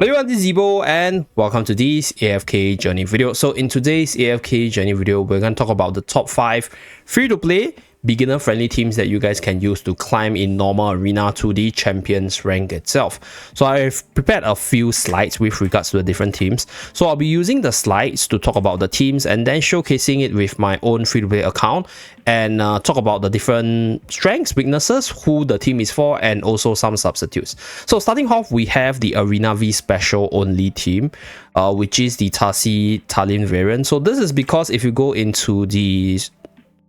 Hello everyone, this is Zeeebo and welcome to this AFK journey video. So in today's AFK journey video, we're going to talk about the top 5 free-to-play beginner-friendly teams that you guys can use to climb in normal arena to the champions rank itself. So I've prepared a few slides with regards to the different teams. So I'll be using the slides to talk about the teams and then showcasing it with my own free-to-play account and talk about the different strengths, weaknesses, who the team is for, and also some substitutes. So starting off, we have the Arena V Special only team, which is the Tasi Talene variant. So this is because if you go into the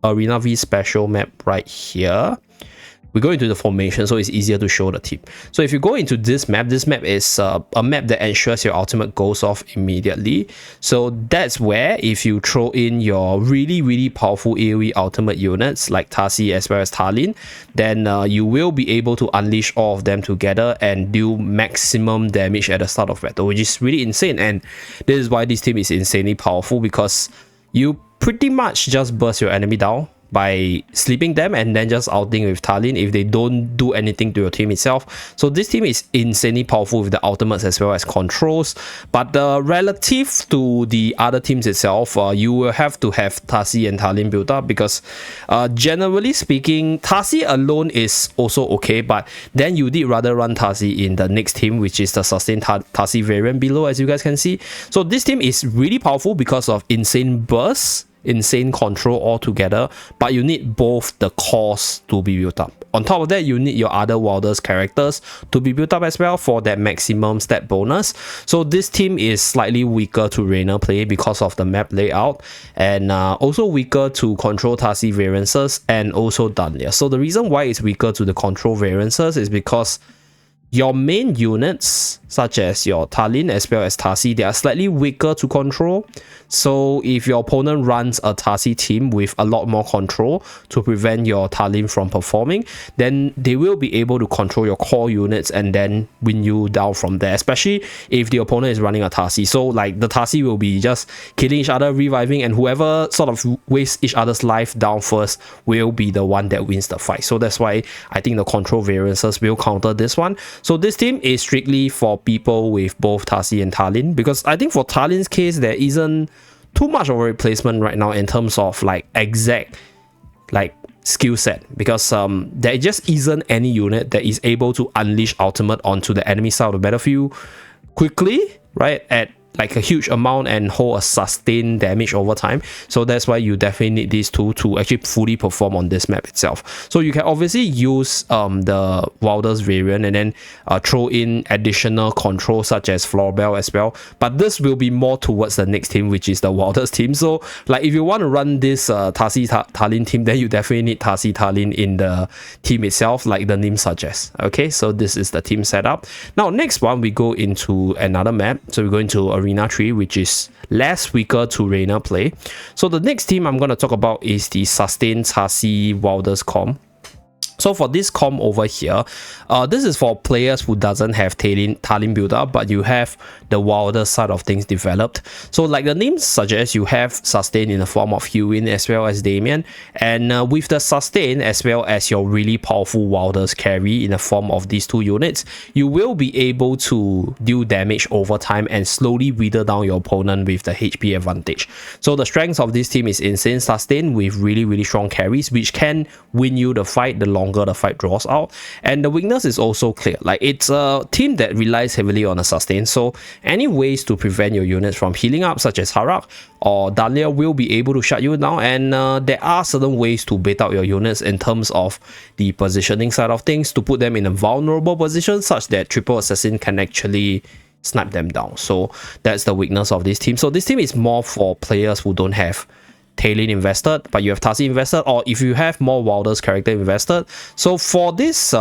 Arena V Special map right here, we go into the formation, so it's easier to show the team. So if you go into this map is a map that ensures your ultimate goes off immediately. So that's where if you throw in your really powerful AoE ultimate units like Tasi as well as Talene, then you will be able to unleash all of them together and do maximum damage at the start of battle, which is really insane. And this is why this team is insanely powerful, because you pretty much just burst your enemy down by sleeping them and then just outing with Talene if they don't do anything to your team itself. So this team is insanely powerful with the ultimates as well as controls, but relative to the other teams itself, you will have to have Tasi and Talene built up, because generally speaking, Tasi alone is also okay, but then you did rather run Tasi in the next team, which is the sustained Tasi variant below, as you guys can see. So this team is really powerful because of insane bursts, insane control altogether, but you need both the cores to be built up. On top of that, you need your other wildest characters to be built up as well for that maximum stat bonus. So this team is slightly weaker to Reina play because of the map layout, and also weaker to control Tasi variances and also Dunlia. So the reason why it's weaker to the control variances is because your main units, such as your Talene as well as Tasi, they are slightly weaker to control. So if your opponent runs a Tasi team with a lot more control to prevent your Talene from performing, then they will be able to control your core units and then win you down from there, especially if the opponent is running a Tasi. So like the Tasi will be just killing each other, reviving, and whoever sort of wastes each other's life down first will be the one that wins the fight. So that's why I think the control variances will counter this one. So this team is strictly for people with both Tasi and Talene, because I think for Talene's case, there isn't too much of a replacement right now in terms of like exact like skill set, because there just isn't any unit that is able to unleash ultimate onto the enemy side of the battlefield quickly, right, at like a huge amount and hold a sustained damage over time. So that's why you definitely need these two to actually fully perform on this map itself. So you can obviously use the wildest variant and then throw in additional control such as Florbell as well, but this will be more towards the next team, which is the wildest team. So like if you want to run this Tasi Talene team, then you definitely need Tasi Talene in the team itself, like the name suggests. Okay, so this is the team setup. Now next one, we go into another map. So we go into Arena 3, which is less weaker to Reina play. So the next team I'm going to talk about is the Sustained Tasi Wildest comp. So for this comp over here, this is for players who doesn't have Talene build up, but you have the wilder side of things developed. So like the name suggests, you have Sustain in the form of Hewin as well as Damien, and with the Sustain as well as your really powerful wildest carry in the form of these two units, you will be able to deal damage over time and slowly wither down your opponent with the HP advantage. So the strengths of this team is insane Sustain with really strong carries, which can win you the fight the longer the fight draws out. And the weakness is also clear, like it's a team that relies heavily on a sustain, so any ways to prevent your units from healing up, such as Harak or Dunlia, will be able to shut you down. And there are certain ways to bait out your units in terms of the positioning side of things to put them in a vulnerable position such that triple assassin can actually snipe them down. So that's the weakness of this team. So this team is more for players who don't have Talene invested, but you have Tasi invested, or if you have more wildest character invested. So for this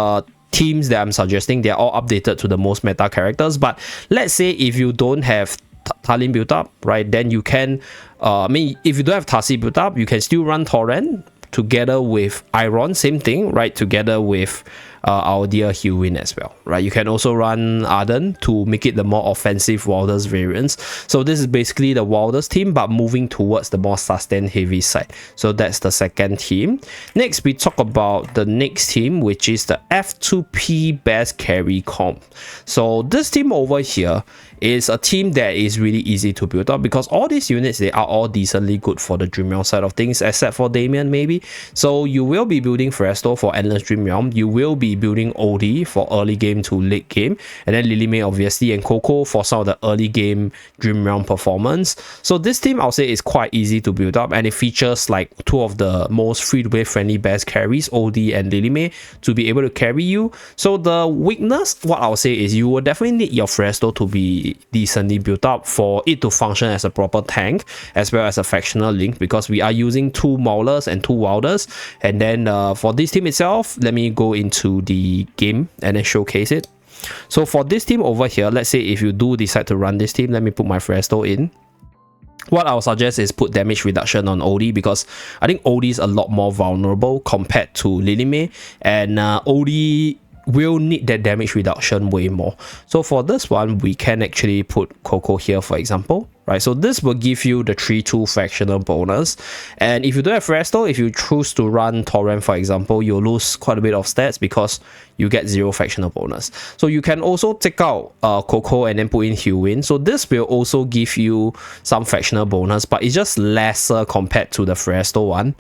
teams that I'm suggesting, they're all updated to the most meta characters. But let's say if you don't have Talene built up, right, then you can if you don't have Tasi built up, you can still run Torrent together with Eironn, same thing, right, together with our dear Hewin as well, right? You can also run Arden to make it the more offensive Wilders variants. So this is basically the Wilders team, but moving towards the more sustain heavy side. So that's the second team. Next, we talk about the next team, which is the F2P best carry comp. So this team over here is a team that is really easy to build up because all these units, they are all decently good for the Dream Realm side of things, except for Damien maybe. So you will be building Fresto for Endless Dream Realm, you will be building Odie for early game to late game, and then Lily May obviously, and Coco for some of the early game Dream Realm performance. So this team, I'll say, is quite easy to build up, and it features like two of the most free-to-play friendly best carries, Odie and Lily May, to be able to carry you. So the weakness, what I'll say is you will definitely need your Fresto to be decently built up for it to function as a proper tank as well as a factional link, because we are using 2 Maulers and 2 Wilders. And then for this team itself, let me go into the game and then showcase it. So for this team over here, let's say if you do decide to run this team, let me put my Fresto in. What I would suggest is put damage reduction on Odie, because I think Odie is a lot more vulnerable compared to Lily May, and Odie will need that damage reduction way more. So for this one, we can actually put Coco here, for example, right? So this will give you the 3-2 fractional bonus. And if you don't have Fresto, if you choose to run Torrent, for example, you'll lose quite a bit of stats because you get 0 fractional bonus. So you can also take out Coco and then put in Hewin. So this will also give you some fractional bonus, but it's just lesser compared to the Fresto one.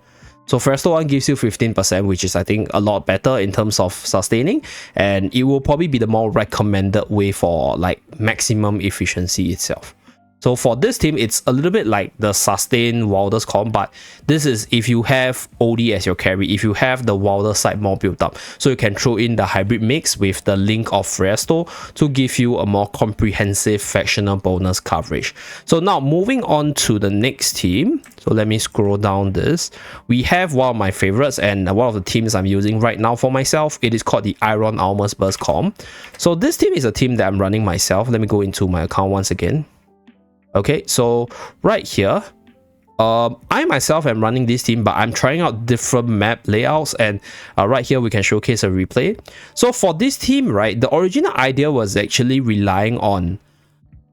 So Fresto 1 gives you 15%, which is, I think, a lot better in terms of sustaining, and it will probably be the more recommended way for like maximum efficiency itself. So for this team, it's a little bit like the sustain Wilders comp, but this is if you have Odie as your carry, if you have the Wilder side more built up. So you can throw in the hybrid mix with the link of Fresto to give you a more comprehensive factional bonus coverage. So now moving on to the next team. So let me scroll down this. We have one of my favorites and one of the teams I'm using right now for myself. It is called the Eironn and Ulmus Burst comp. So this team is a team that I'm running myself. Let me go into my account once again. Okay, so right here, I myself am running this team, but I'm trying out different map layouts, and right here we can showcase a replay. So for this team, right, the original idea was actually relying on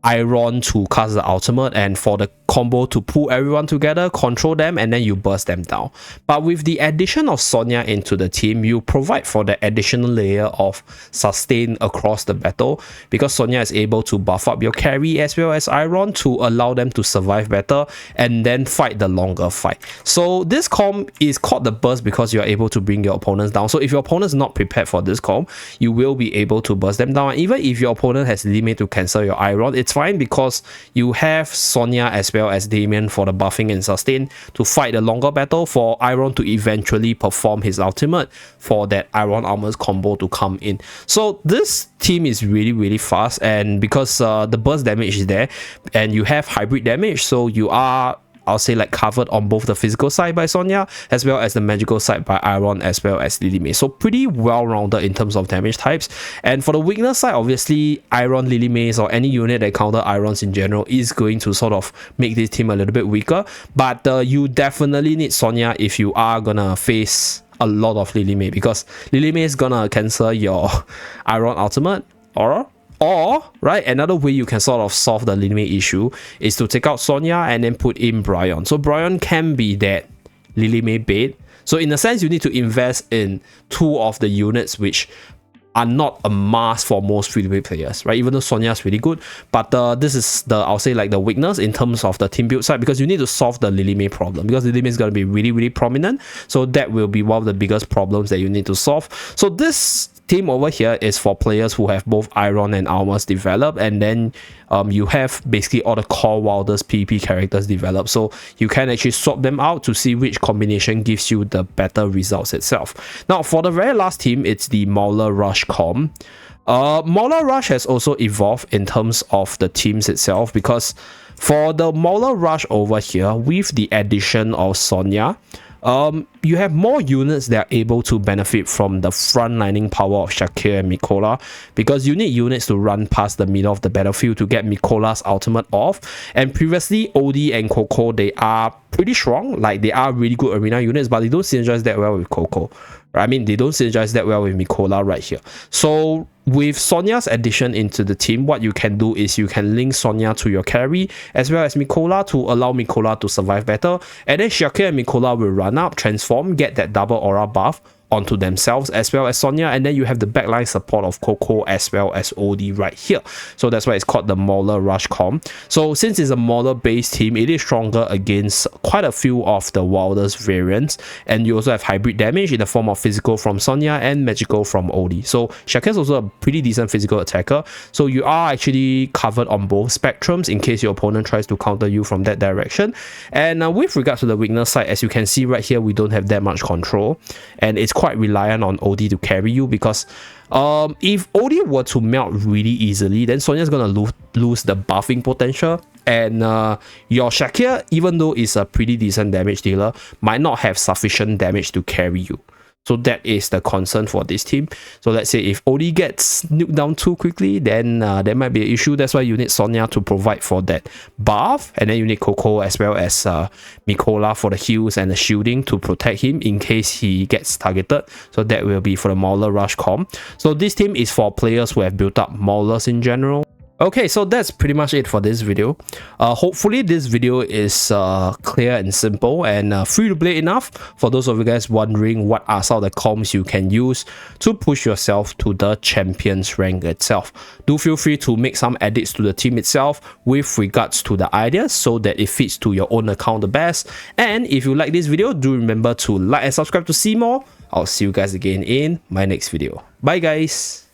Eironn to cast the ultimate and for the combo to pull everyone together, control them, and then you burst them down. But with the addition of Sonya into the team, you provide for the additional layer of sustain across the battle, because Sonya is able to buff up your carry as well as Eironn to allow them to survive better and then fight the longer fight. So this comp is called the burst because you are able to bring your opponents down. So if your opponent is not prepared for this comp, you will be able to burst them down. And even if your opponent has limit to cancel your Eironn, it's fine because you have Sonya as well as Damien for the buffing and sustain to fight the longer battle, for Eironn to eventually perform his ultimate for that Eironn Ulmus combo to come in. So this team is really fast, and because the burst damage is there and you have hybrid damage, so you are, I'll say, like covered on both the physical side by Sonya as well as the magical side by Eironn as well as Lily May. So pretty well-rounded in terms of damage types. And for the weakness side, obviously Eironn, Lily Mays, or any unit that counter Eironns in general is going to sort of make this team a little bit weaker. But you definitely need Sonya if you are gonna face a lot of Lily May, because Lily May is gonna cancel your Eironn ultimate, or right, another way you can sort of solve the Lily May issue is to take out Sonya and then put in Bryon. So Bryon can be that Lily May bait. So in a sense, you need to invest in 2 of the units which are not a must for most free-to-play players, right? Even though Sonya is really good, but this is the, I'll say, like the weakness in terms of the team build side, because you need to solve the Lily May problem, because Lily May is going to be really prominent. So that will be one of the biggest problems that you need to solve. So this team over here is for players who have both Eironn and Ulmus developed, and then you have basically all the core Wilders PvP characters developed, so you can actually swap them out to see which combination gives you the better results itself. Now for the very last team, it's the Mauler Rush comp. Mauler Rush has also evolved in terms of the teams itself, because for the Mauler Rush over here, with the addition of Sonya, you have more units that are able to benefit from the frontlining power of Shakir and Mikola, because you need units to run past the middle of the battlefield to get Mikola's ultimate off. And previously, Odie and Coco, they are pretty strong, like they are really good arena units, but they don't synergize that well with Coco, I mean, they don't synergize that well with Mikola right here. So with Sonya's addition into the team, what you can do is you can link Sonya to your carry as well as Mikola to allow Mikola to survive better. And then Shakir and Mikola will run up, transform, get that double aura buff onto themselves as well as Sonya, and then you have the backline support of Coco as well as OD right here. So that's why it's called the Mauler Rush comp. So since it's a Mauler based team, it is stronger against quite a few of the wildest variants, and you also have hybrid damage in the form of physical from Sonya and magical from OD. So Shakir is also a pretty decent physical attacker, so you are actually covered on both spectrums in case your opponent tries to counter you from that direction. And with regards to the weakness side, as you can see right here, we don't have that much control, and it's quite reliant on OD to carry you, because if OD were to melt really easily, then Sonya's gonna lose the buffing potential, and your Shakir, even though is a pretty decent damage dealer, might not have sufficient damage to carry you. So that is the concern for this team. So let's say if OD gets nuked down too quickly, then there might be an issue. That's why you need Sonya to provide for that buff, and then you need Coco as well as Mikola for the heals and the shielding to protect him in case he gets targeted. So that will be for the Mauler Rush comp. So this team is for players who have built up Maulers in general. Okay, so that's pretty much it for this video. Hopefully this video is clear and simple and free to play enough for those of you guys wondering what are some of the comps you can use to push yourself to the champions rank itself. Do feel free to make some edits to the team itself with regards to the ideas so that it fits to your own account the best. And if you like this video, do remember to like and subscribe to see more. I'll see you guys again in my next video. Bye guys!